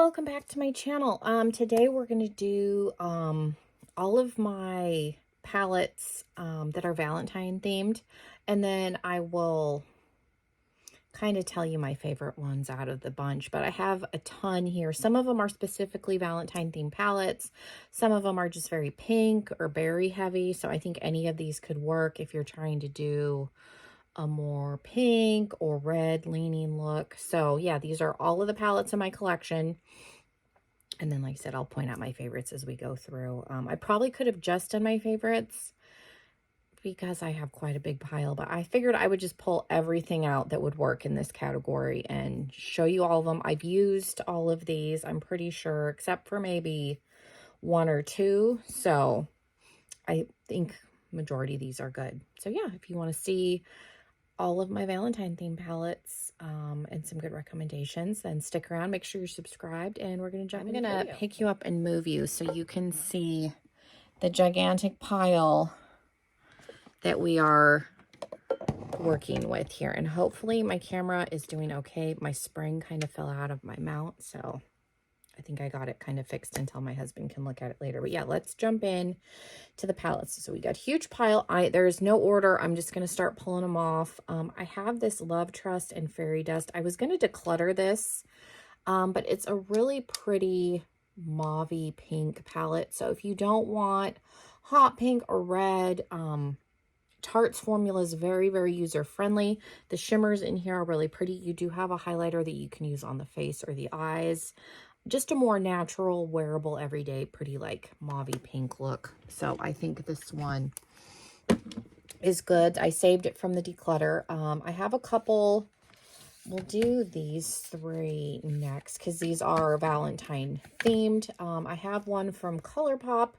welcome back to my channel. Today we're going to do all of my palettes that are Valentine themed, and then I will kind of tell you my favorite ones out of the bunch, but I have a ton here. Some of them are specifically Valentine themed palettes. Some of them are just very pink or berry heavy, so I think any of these could work if you're trying to do a more pink or red leaning look. So yeah, these are all of the palettes in my collection. And then, like I said, I'll point out my favorites as we go through. I probably could have just done my favorites because I have quite a big pile, but I figured I would just pull everything out that would work in this category and show you all of them. I've used all of these, I'm pretty sure, except for maybe one or two. So I think majority of these are good. So yeah, if you want to see all of my Valentine theme palettes and some good recommendations, then stick around, make sure you're subscribed, and we're going to jump in. I'm going to pick you up and move you so you can see the gigantic pile that we are working with here. And hopefully my camera is doing okay. My spring kind of fell out of my mount, so I think I got it kind of fixed until my husband can look at it later. But yeah, let's jump in to the palettes. So we got a huge pile. There's no order. I'm just going to start pulling them off. I have this Love, Trust, and Fairy Dust. I was going to declutter this, but it's a really pretty mauvey pink palette. So if you don't want hot pink or red, Tarte's formula is very, very user-friendly. The shimmers in here are really pretty. You do have a highlighter that you can use on the face or the eyes. Just a more natural, wearable, everyday, pretty like mauvey pink look. So I think this one is good. I saved it from the declutter. I have a couple. We'll do these three next because these are Valentine themed. I have one from ColourPop.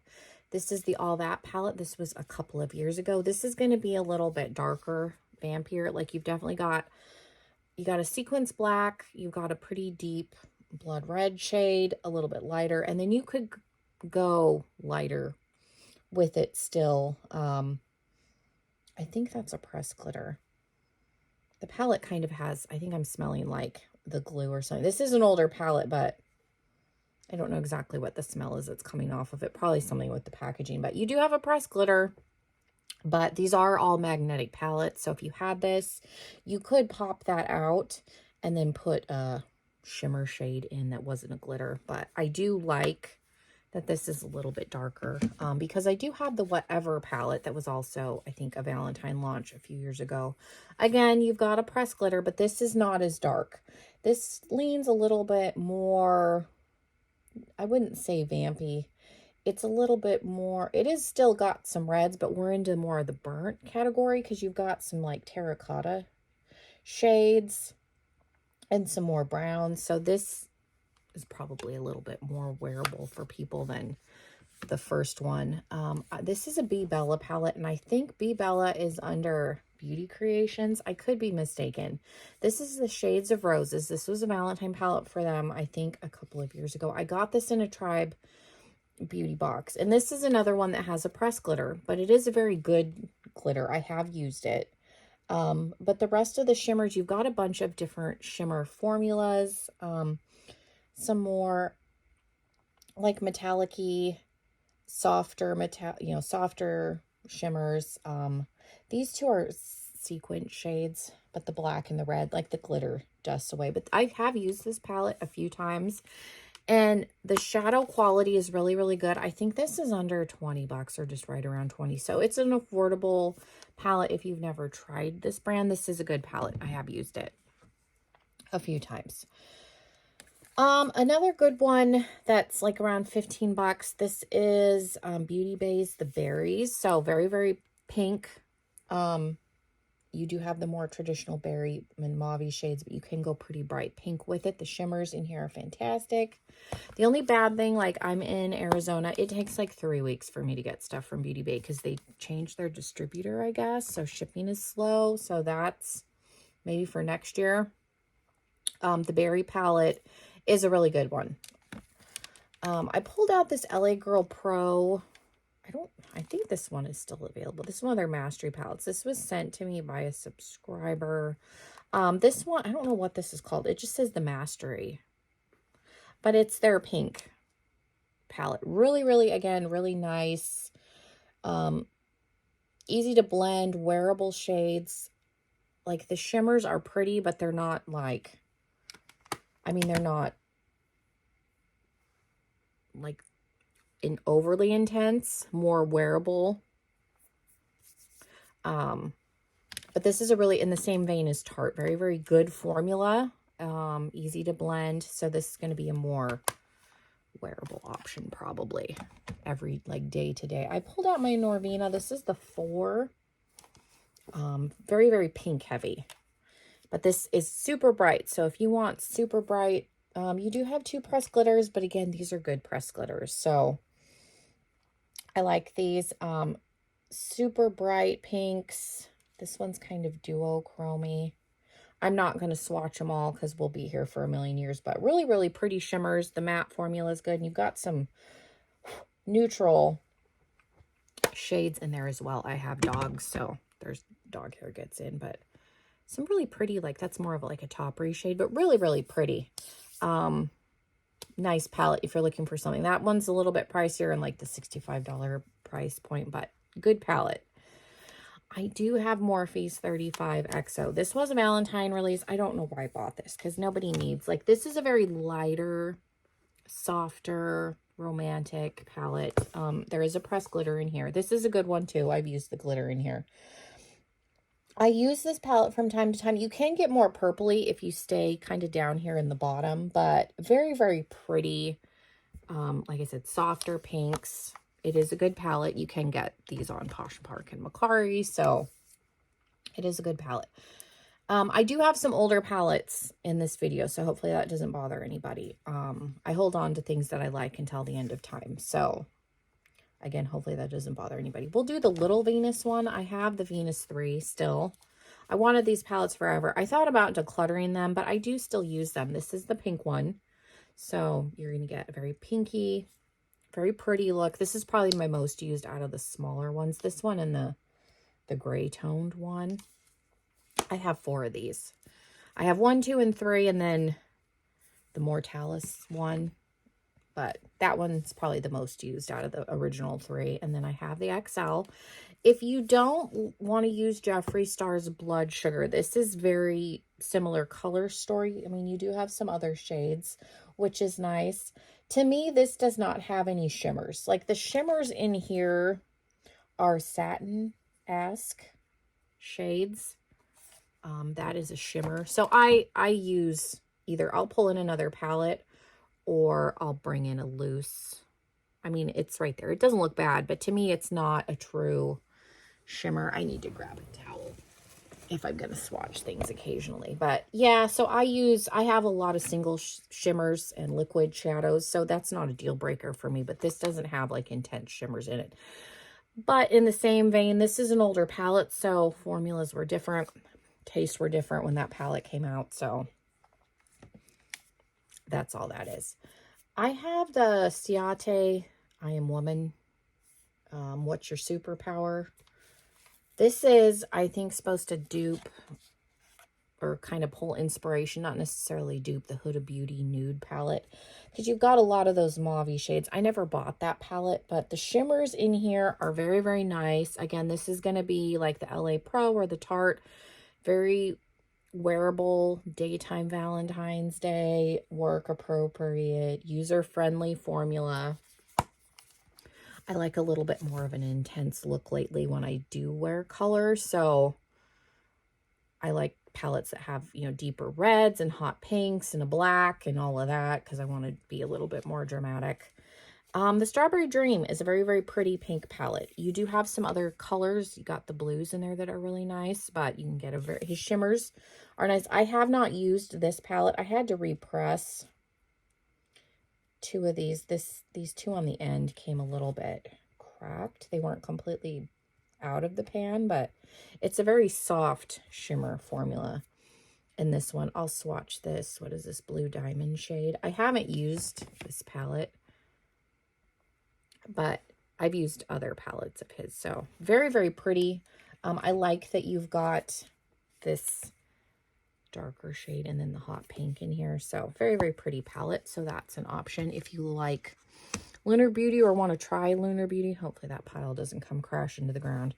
This is the All That palette. This was a couple of years ago. This is going to be a little bit darker, vampier. Like you've definitely got, you got a sequence black. You've got a pretty deep blood red shade, a little bit lighter, and then you could go lighter with it still. I think that's a pressed glitter. The palette kind of has, I think I'm smelling like the glue or something. This is an older palette, but I don't know exactly what the smell is that's coming off of it. Probably something with the packaging, but you do have a pressed glitter. But these are all magnetic palettes, so if you had this, you could pop that out and then put a shimmer shade in that wasn't a glitter. But I do like that this is a little bit darker because I do have the Whatever palette that was also, I think, a Valentine launch a few years ago. Again, you've got a pressed glitter, but this is not as dark. This leans a little bit more, I wouldn't say vampy. It's a little bit more, it is still got some reds, but we're into more of the burnt category because you've got some like terracotta shades and some more browns. So this is probably a little bit more wearable for people than the first one. This is a Bee Bella palette, and I think Bee Bella is under Beauty Creations. I could be mistaken. This is the Shades of Roses. This was a Valentine palette for them, I think, a couple of years ago. I got this in a Tribe beauty box, and this is another one that has a pressed glitter, but it is a very good glitter. I have used it. But the rest of the shimmers, you've got a bunch of different shimmer formulas, some more like metallic-y, softer softer shimmers. These two are sequin shades, but the black and the red, like the glitter, dusts away. But I have used this palette a few times, and the shadow quality is really, really good. I think this is under 20 bucks or just right around 20. So it's an affordable palette if you've never tried this brand. This is a good palette. I have used it a few times. Another good one that's like around 15 bucks. This is Beauty Bay's The Berries. So very, very pink. You do have the more traditional berry and mauve shades, but you can go pretty bright pink with it. The shimmers in here are fantastic. The only bad thing, like I'm in Arizona, it takes like 3 weeks for me to get stuff from Beauty Bay because they changed their distributor, I guess. So shipping is slow. So that's maybe for next year. The berry palette is a really good one. I pulled out this LA Girl Pro. I think this one is still available. This is one of their Mastery palettes. This was sent to me by a subscriber. This one, I don't know what this is called. It just says the Mastery. but it's their pink palette. Really, really, again, really nice. Easy to blend, wearable shades. Like, the shimmers are pretty, but they're not like, I mean, they're not like overly intense, more wearable. But this is a really in the same vein as Tarte. Very, very good formula. Easy to blend. So this is going to be a more wearable option probably every like day to day. I pulled out my Norvina. This is the 4. Very, very pink heavy. But this is super bright. So if you want super bright, you do have 2 pressed glitters. But again, these are good pressed glitters. So I like these. Super bright pinks. This one's kind of duochrome-y. I'm not going to swatch them all because we'll be here for a million years, but really, really pretty shimmers. The matte formula is good. And you've got some neutral shades in there as well. I have dogs, so there's dog hair gets in, but some really pretty, like that's more of like a taupery shade, but really, really pretty. Nice palette if you're looking for something. That one's a little bit pricier in like the $65 price point, but good palette. I do have Morphe's 35 XO. This was a Valentine release. I don't know why I bought this because nobody needs, like, this is a very lighter, softer, romantic palette. There is a pressed glitter in here. This is a good one too. I've used the glitter in here. I use this palette from time to time. You can get more purpley if you stay kind of down here in the bottom, but very, very pretty. Like I said, softer pinks. It is a good palette. You can get these on Posh Park and Macari, so it is a good palette. I do have some older palettes in this video, so hopefully that doesn't bother anybody. I hold on to things that I like until the end of time, so again, hopefully that doesn't bother anybody. We'll do the little Venus one. I have the Venus 3 still. I wanted these palettes forever. I thought about decluttering them, but I do still use them. This is the pink one, so you're going to get a very pinky, very pretty look. This is probably my most used out of the smaller ones. This one and the gray toned one. I have 4 of these. I have 1, 2, and 3, and then the Mortalis one. But that one's probably the most used out of the original 3. And then I have the XL. If you don't want to use Jeffree Star's Blood Sugar, this is very similar color story. I mean, you do have some other shades, which is nice. To me, this does not have any shimmers. Like, the shimmers in here are satin-esque shades. That is a shimmer. So I use either, I'll pull in another palette or I'll bring in a loose. I mean, it's right there. It doesn't look bad, but to me, it's not a true shimmer. I need to grab a towel if I'm going to swatch things occasionally. But yeah, so I have a lot of single shimmers and liquid shadows, so that's not a deal breaker for me, but this doesn't have like intense shimmers in it. But in the same vein, this is an older palette, so formulas were different, tastes were different when that palette came out, so that's all that is. I have the Ciate I Am Woman. What's Your Superpower? This is, I think, supposed to dupe or kind of pull inspiration, not necessarily dupe the Huda Beauty nude palette, because you've got a lot of those mauve shades. I never bought that palette, but the shimmers in here are very, very nice. Again, this is going to be like the LA Pro or the Tarte. Very wearable, daytime Valentine's Day, work appropriate, user-friendly formula. I like a little bit more of an intense look lately when I do wear color, so I like palettes that have, you know, deeper reds and hot pinks and a black and all of that because I want to be a little bit more dramatic. The Strawberry Dream is a very, very pretty pink palette. You do have some other colors. You got the blues in there that are really nice, but you can get his shimmers are nice. I have not used this palette. I had to repress 2 of these. These 2 on the end came a little bit cracked. They weren't completely out of the pan, but it's a very soft shimmer formula in this one. I'll swatch this. What is this blue diamond shade? I haven't used this palette, but I've used other palettes of his. So very, very pretty. I like that you've got this darker shade and then the hot pink in here. So very, very pretty palette. So that's an option if you like Lunar Beauty or want to try Lunar Beauty. Hopefully that pile doesn't come crash into the ground.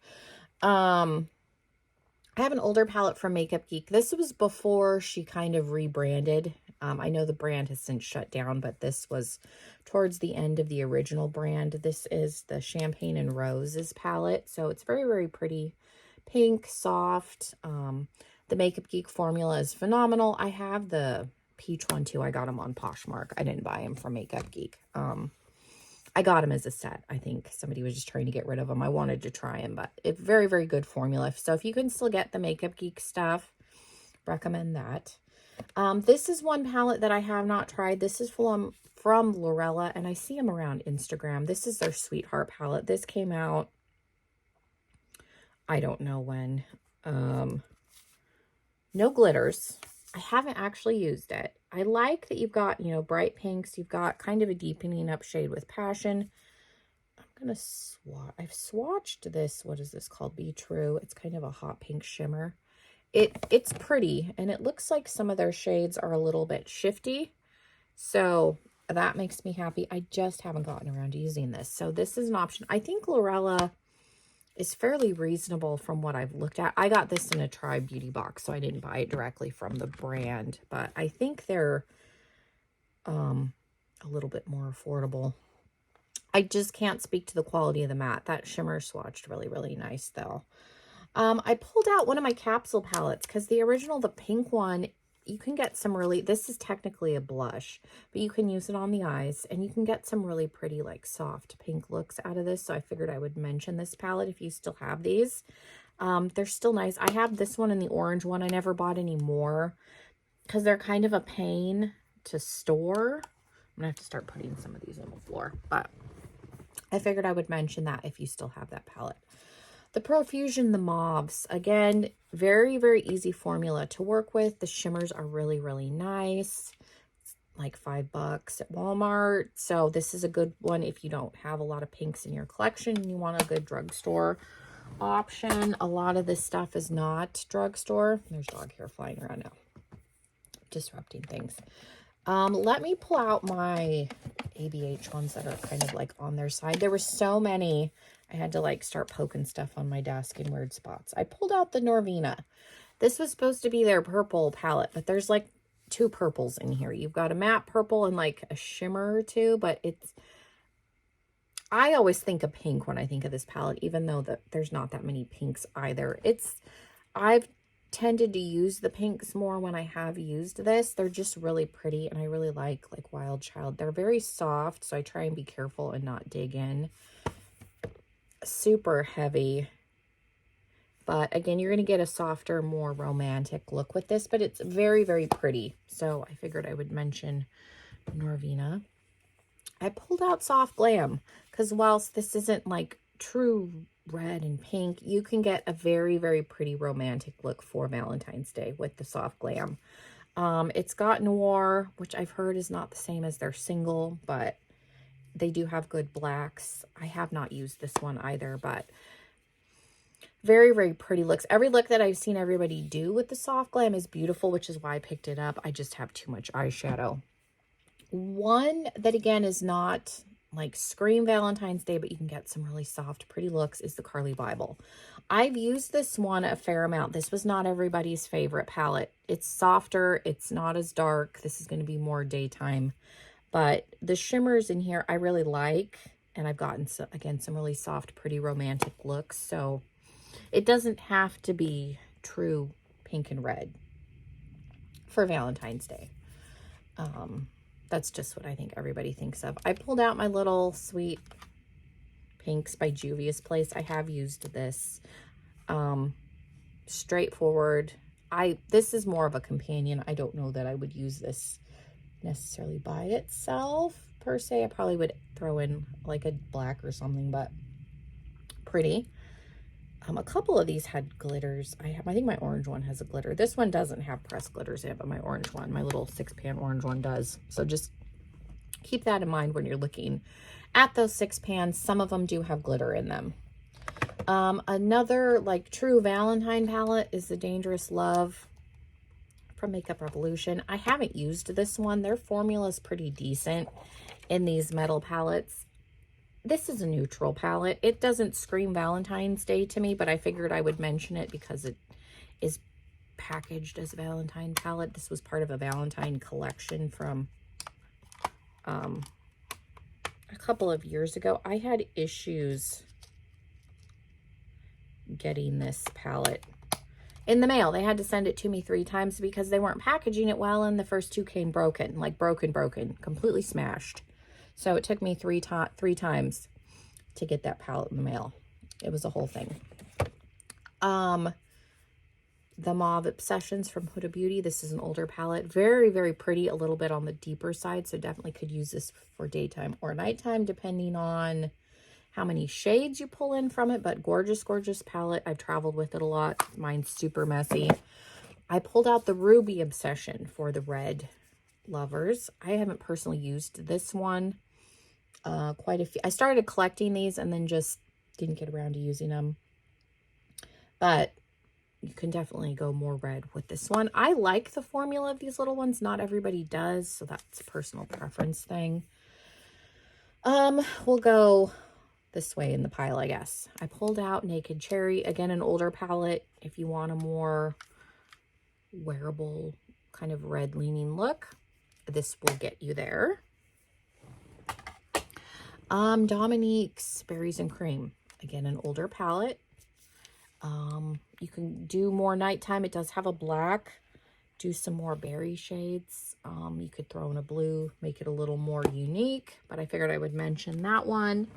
I have an older palette from Makeup Geek. This was before she kind of rebranded. I know the brand has since shut down, but this was towards the end of the original brand. This is the Champagne and Roses palette. So it's very, very pretty. Pink, soft. The Makeup Geek formula is phenomenal. I have the peach one too. I got them on Poshmark. I didn't buy them from Makeup Geek. I got them as a set. I think somebody was just trying to get rid of them. I wanted to try them, but it's very, very good formula. So if you can still get the Makeup Geek stuff, recommend that. This is one palette that I have not tried. This is from Lorella, and I see them around Instagram. This is their Sweetheart palette. This came out, I don't know when. No glitters. I haven't actually used it. I like that you've got, you know, bright pinks. You've got kind of a deepening up shade with Passion. I'm going to swatch. I've swatched this. What is this called? Be True. It's kind of a hot pink shimmer. It's pretty, and it looks like some of their shades are a little bit shifty. So that makes me happy. I just haven't gotten around to using this. So this is an option. I think Lorella is fairly reasonable from what I've looked at. I got this in a Tribe Beauty box, so I didn't buy it directly from the brand, but I think they're a little bit more affordable. I just can't speak to the quality of the matte. That shimmer swatched really, really nice though. I pulled out one of my capsule palettes because the original, the pink one, you can get some really, this is technically a blush, but you can use it on the eyes and you can get some really pretty like soft pink looks out of this. So I figured I would mention this palette if you still have these. They're still nice. I have this one and the orange one. I never bought any more because they're kind of a pain to store. I'm gonna have to start putting some of these on the floor, but I figured I would mention that if you still have that palette. The Profusion, the mauves, again, very, very easy formula to work with. The shimmers are really, really nice. It's like $5 at Walmart. So this is a good one if you don't have a lot of pinks in your collection and you want a good drugstore option. A lot of this stuff is not drugstore. There's dog hair flying around now, disrupting things. Let me pull out my ABH ones that are kind of like on their side. There were so many. I had to like start poking stuff on my desk in weird spots. I pulled out the Norvina. This was supposed to be their purple palette, but there's like two purples in here. You've got a matte purple and like a shimmer or two, but it's, I always think of pink when I think of this palette, even though there's not that many pinks either. I've tended to use the pinks more when I have used this. They're just really pretty, and I really like Wild Child. They're very soft, so I try and be careful and not dig in. Super heavy, but again, you're going to get a softer, more romantic look with this, but it's very, very pretty. So I figured I would mention Norvina. I pulled out Soft Glam because whilst this isn't like true red and pink, you can get a very, very pretty romantic look for Valentine's Day with the Soft Glam. It's got Noir, which I've heard is not the same as their single, but they do have good blacks. I have not used this one either, but very, very pretty looks. Every look that I've seen everybody do with the Soft Glam is beautiful, which is why I picked it up. I just have too much eyeshadow. One that, again, is not like Scream Valentine's Day, but you can get some really soft, pretty looks is the Carly Bible. I've used this one a fair amount. This was not everybody's favorite palette. It's softer. It's not as dark. This is going to be more daytime. But the shimmers in here I really like, and I've gotten, again, some really soft, pretty romantic looks. So it doesn't have to be true pink and red for Valentine's Day. That's just what I think everybody thinks of. I pulled out my little Sweet Pinks by Juvia's Place. I have used this. Straightforward. This is more of a companion. I don't know that I would use this necessarily by itself per se. I probably would throw in like a black or something, but pretty. A couple of these had glitters. I think my orange one has a glitter. This one doesn't have pressed glitters in it, but my orange one, my little 6-pan orange one does. So just keep that in mind when you're looking at those 6 pans. Some of them do have glitter in them. Another like true Valentine palette is the Dangerous Love from Makeup Revolution. I haven't used this one. Their formula is pretty decent in these metal palettes. This is a neutral palette. It doesn't scream Valentine's Day to me, but I figured I would mention it because it is packaged as a Valentine palette. This was part of a Valentine collection from a couple of years ago. I had issues getting this palette in the mail. They had to send it to me 3 times because they weren't packaging it well, and the first 2 came broken, like broken, completely smashed. So it took me 3 times to get that palette in the mail. It was a whole thing. The Mauve Obsessions from Huda Beauty. This is an older palette. Very, very pretty. A little bit on the deeper side, so definitely could use this for daytime or nighttime, depending on how many shades you pull in from it. But gorgeous, gorgeous palette. I've traveled with it a lot. Mine's super messy. I pulled out the Ruby Obsession for the red lovers. I haven't personally used this one. Quite a few. I started collecting these and then just didn't get around to using them. But you can definitely go more red with this one. I like the formula of these little ones. Not everybody does, so that's a personal preference thing. We'll go this way in the pile, I guess. I pulled out Naked Cherry. Again, an older palette. If you want a more wearable kind of red leaning look, this will get you there. Dominique's Berries and Cream. Again, an older palette. You can do more nighttime. It does have a black. Do some more berry shades. You could throw in a blue, make it a little more unique, but I figured I would mention that one.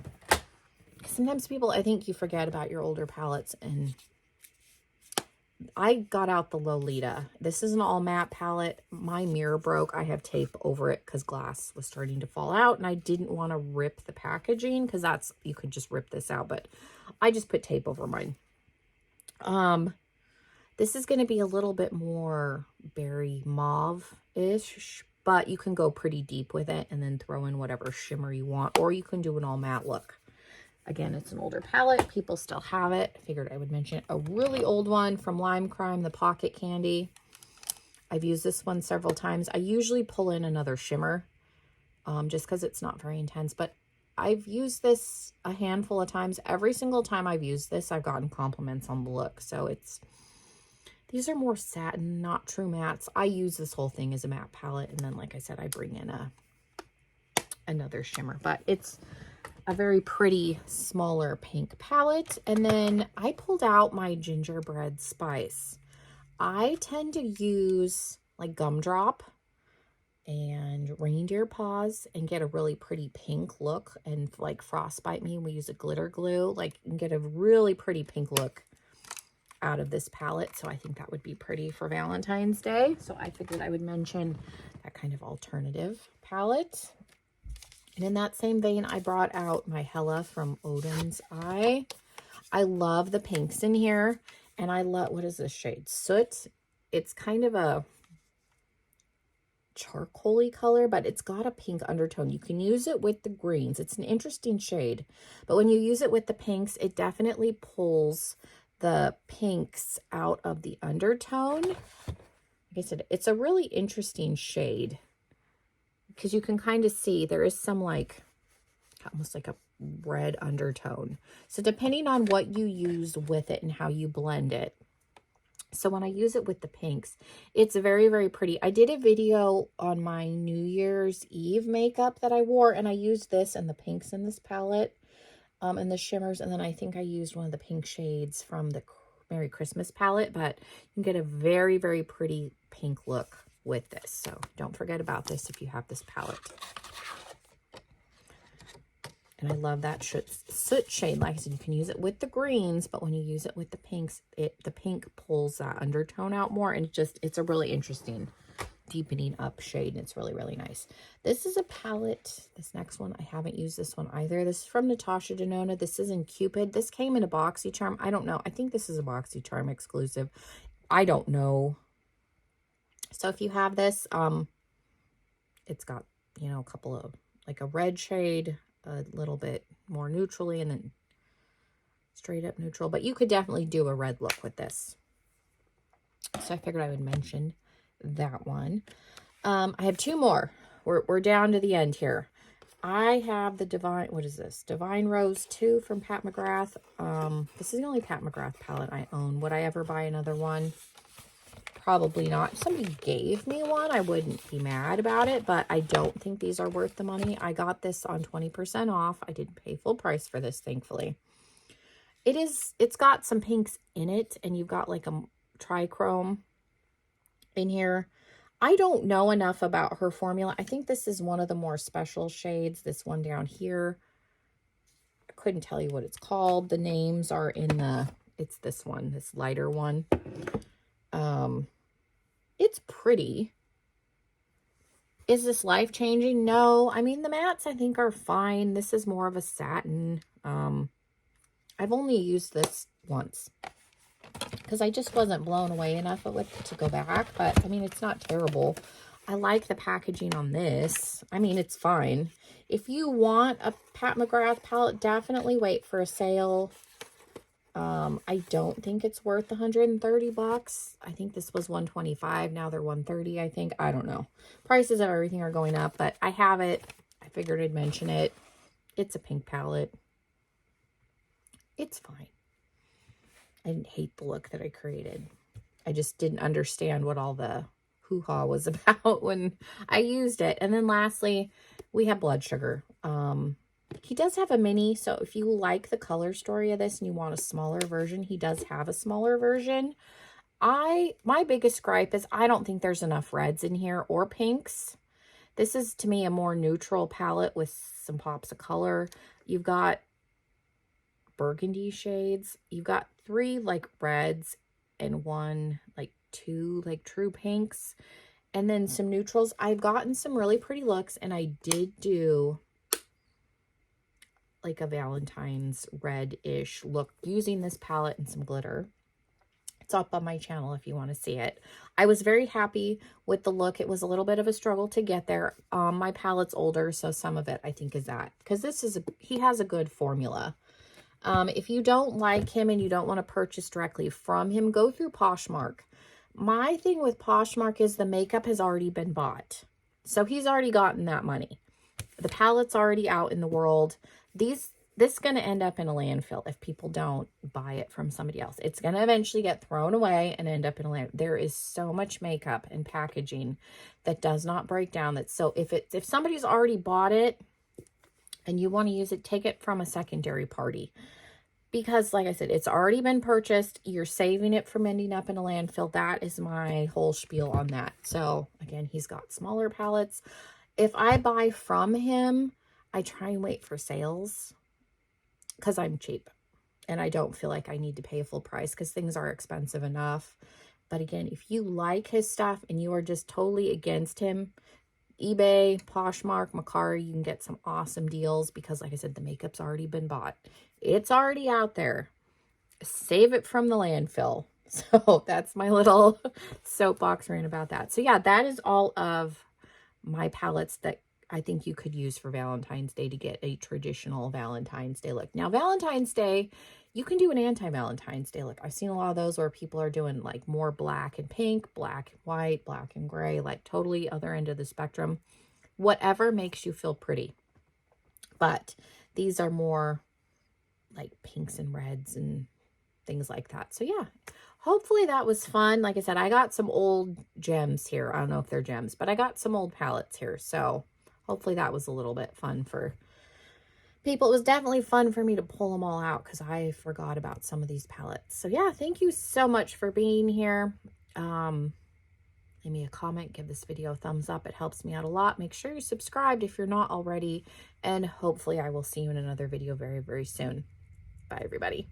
Sometimes people, I think you forget about your older palettes, and I got out the Lolita. This is an all matte palette. My mirror broke. I have tape over it because glass was starting to fall out, and I didn't want to rip the packaging because that's, you could just rip this out, but I just put tape over mine. This is going to be a little bit more berry mauve-ish, but you can go pretty deep with it and then throw in whatever shimmer you want, or you can do an all matte look. Again, it's an older palette. People still have it. I figured I would mention it. A really old one from Lime Crime, the Pocket Candy. I've used this one several times. I usually pull in another shimmer just because it's not very intense, but I've used this a handful of times. Every single time I've used this, I've gotten compliments on the look. So these are more satin, not true mattes. I use this whole thing as a matte palette, and then, like I said, I bring in another shimmer. But it's a very pretty, smaller pink palette. And then I pulled out my Gingerbread Spice. I tend to use like Gumdrop and Reindeer Paws and get a really pretty pink look, and like Frostbite Me, we use a glitter glue, like, and get a really pretty pink look out of this palette. So I think that would be pretty for Valentine's Day. So I figured I would mention that kind of alternative palette. And in that same vein, I brought out my Hella from Odin's Eye. I love the pinks in here, and I love, what is this shade? Soot. It's kind of a charcoaly color, but it's got a pink undertone. You can use it with the greens. It's an interesting shade, but when you use it with the pinks, it definitely pulls the pinks out of the undertone. Like I said, it's a really interesting shade because you can kind of see there is some like almost like a red undertone. So depending on what you use with it and how you blend it. So when I use it with the pinks, it's very, very pretty. I did a video on my New Year's Eve makeup that I wore, and I used this and the pinks in this palette, and the shimmers, and then I think I used one of the pink shades from the Merry Christmas palette, but you can get a very, very pretty pink look with this. So don't forget about this if you have this palette. And I love that soot shade. Like I said, you can use it with the greens, but when you use it with the pinks, the pink pulls that undertone out more, and it's a really interesting deepening up shade, and it's really, really nice. This is a palette. This next one, I haven't used this one either. This is from Natasha Denona. This is in Cupid. This came in a BoxyCharm. I don't know. I think this is a BoxyCharm exclusive. I don't know. So if you have this, it's got, you know, a couple of, like a red shade, a little bit more neutrally, and then straight up neutral, but you could definitely do a red look with this. So I figured I would mention that one. I have two more. We're down to the end here. I have the Divine, what is this? Divine Rose 2 from Pat McGrath. This is the only Pat McGrath palette I own. Would I ever buy another one? Probably not. If somebody gave me one, I wouldn't be mad about it, but I don't think these are worth the money. I got this on 20% off. I didn't pay full price for this, thankfully. It's got some pinks in it, and you've got like a trichrome in here. I don't know enough about her formula. I think this is one of the more special shades. This one down here, I couldn't tell you what it's called. The names are in the, it's this one, this lighter one. It's pretty. Is this life-changing? No. I mean, the mattes I think are fine. This is more of a satin. I've only used this once because I just wasn't blown away enough with it to go back. But, I mean, it's not terrible. I like the packaging on this. I mean, it's fine. If you want a Pat McGrath palette, definitely wait for a sale. I don't think it's worth 130 bucks. I think this was 125. Now they're 130, I think. I don't know. Prices of everything are going up, but I have it. I figured I'd mention it. It's a pink palette. It's fine. I didn't hate the look that I created. I just didn't understand what all the hoo-ha was about when I used it. And then lastly, we have Blood Sugar. He does have a mini, so if you like the color story of this and you want a smaller version, he does have a smaller version. My biggest gripe is I don't think there's enough reds in here or pinks. This is, to me, a more neutral palette with some pops of color. You've got burgundy shades. You've got 3 like reds and 1, like 2 like true pinks. And then some neutrals. I've gotten some really pretty looks, and I did do like a Valentine's red-ish look using this palette and some glitter. It's up on my channel if you want to see it. I was very happy with the look. It was a little bit of a struggle to get there. My palette's older, so some of it I think is that. Because this is, he has a good formula. If you don't like him and you don't want to purchase directly from him, go through Poshmark. My thing with Poshmark is the makeup has already been bought. So he's already gotten that money. The palette's already out in the world. This is going to end up in a landfill if people don't buy it from somebody else. It's going to eventually get thrown away and end up in a landfill. There is so much makeup and packaging that does not break down. That so if somebody's already bought it and you want to use it, take it from a secondary party. Because, like I said, it's already been purchased. You're saving it from ending up in a landfill. That is my whole spiel on that. So, again, he's got smaller palettes. If I buy from him, I try and wait for sales because I'm cheap. And I don't feel like I need to pay a full price because things are expensive enough. But, again, if you like his stuff and you are just totally against him, eBay, Poshmark, Mercari, you can get some awesome deals because, like I said, the makeup's already been bought. It's already out there. Save it from the landfill. So that's my little soapbox rant about that. So yeah, that is all of my palettes that I think you could use for Valentine's Day to get a traditional Valentine's Day look. Now, Valentine's Day, you can do an anti-Valentine's Day look. I've seen a lot of those where people are doing like more black and pink, black and white, black and gray, like totally other end of the spectrum. Whatever makes you feel pretty. But these are more like pinks and reds and things like that. So yeah, hopefully that was fun. Like I said, I got some old gems here. I don't know if they're gems, but I got some old palettes here. So hopefully that was a little bit fun for people. It was definitely fun for me to pull them all out because I forgot about some of these palettes. So yeah, thank you so much for being here. Leave me a comment, give this video a thumbs up. It helps me out a lot. Make sure you're subscribed if you're not already. And hopefully I will see you in another video very, very soon. Bye, everybody.